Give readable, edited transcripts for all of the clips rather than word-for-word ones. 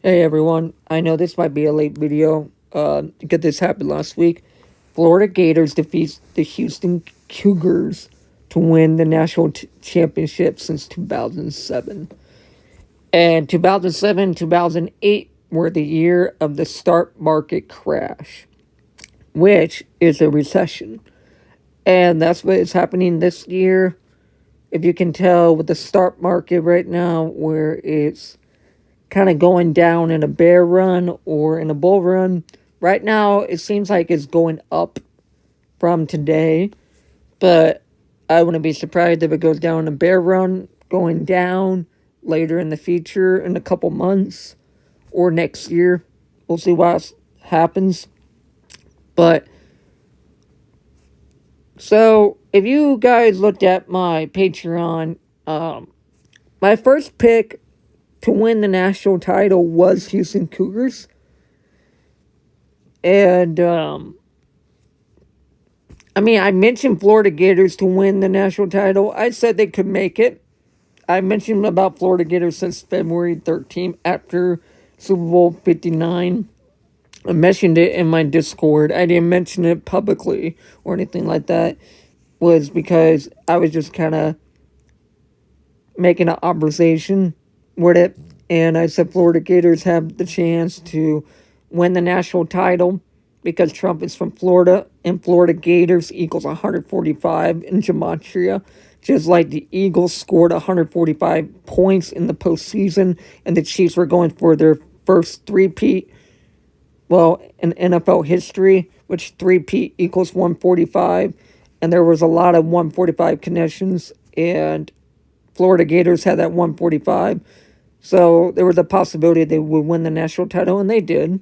Hey everyone, I know this might be a late video because this happened last week. Florida Gators defeats the Houston Cougars to win the national championship since 2007. And 2007, 2008 were the year of the stock market crash, which is a recession. And that's what is happening this year. If you can tell with the stock market right now, where it's kind of going down in a bear run or in a bull run. Right now, it seems like it's going up from today, but I wouldn't be surprised if it goes down in a bear run, going down later in the future in a couple months or next year. We'll see what happens. But so if you guys looked at my Patreon, my first pick to win the national title was Houston Cougars. And I mentioned Florida Gators to win the national title. I said they could make it. I mentioned about Florida Gators since February 13th after Super Bowl 59. I mentioned it in my Discord. I didn't mention it publicly or anything like that. Was because I was just kind of making an observation with it. And I said Florida Gators have the chance to win the national title because Trump is from Florida, and Florida Gators equals 145 in gematria, just like the Eagles scored 145 points in the postseason, and the Chiefs were going for their first three-peat, well, in NFL history, which three-peat equals 145, and there was a lot of 145 connections, and Florida Gators had that 145, so there was a possibility they would win the national title, and they did.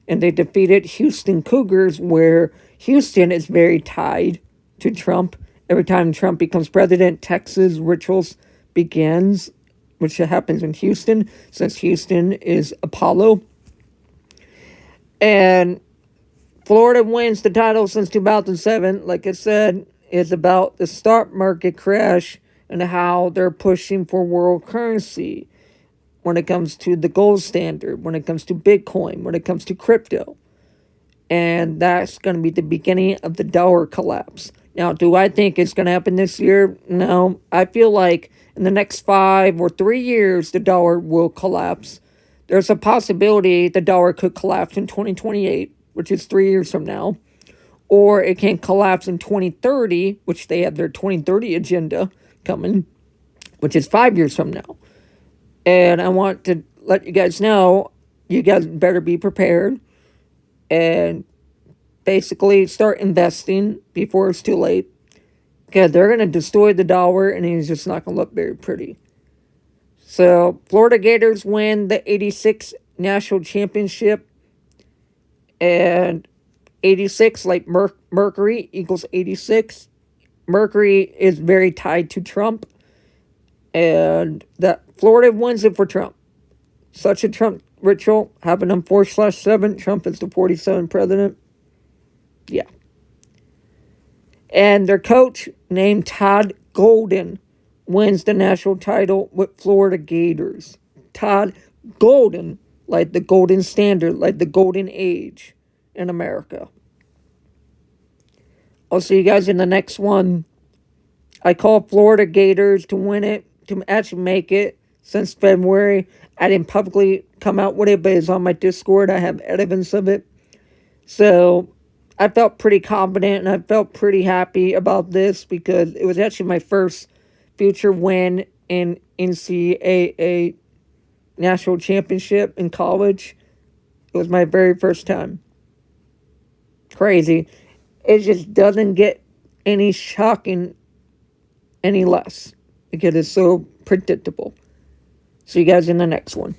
And they defeated Houston Cougars, where Houston is very tied to Trump. Every time Trump becomes president, Texas rituals begins, which happens in Houston, since Houston is Apollo. And Florida wins the title since 2007. Like I said, it's about the stock market crash and how they're pushing for world currency when it comes to the gold standard, when it comes to Bitcoin, when it comes to crypto. And that's going to be the beginning of the dollar collapse. Now, do I think it's going to happen this year? No. I feel like in the next 5 or 3 years, the dollar will collapse. There's a possibility the dollar could collapse in 2028, which is 3 years from now. Or it can collapse in 2030, which they have their 2030 agenda coming, which is 5 years from now. And I want to let you guys know, you guys better be prepared and basically start investing before it's too late. Because they're going to destroy the dollar and it's just not going to look very pretty. So, Florida Gators win the 86 national championship. And 86, like Mercury, equals 86. Mercury is very tied to Trump. And that Florida wins it for Trump. Such a Trump ritual happened on 4/7. Trump is the 47th president. Yeah. And their coach, named Todd Golden, wins the national title with Florida Gators. Todd Golden, like the golden standard, like the golden age in America. I'll see you guys in the next one. I call Florida Gators to win it, to actually make it since February. I didn't publicly come out with it, but it's on my Discord. I have evidence of it. So I felt pretty confident and I felt pretty happy about this because it was actually my first future win in NCAA national championship in college. It was my very first time. Crazy. It just doesn't get any shocking any less because it's so predictable. See you guys in the next one.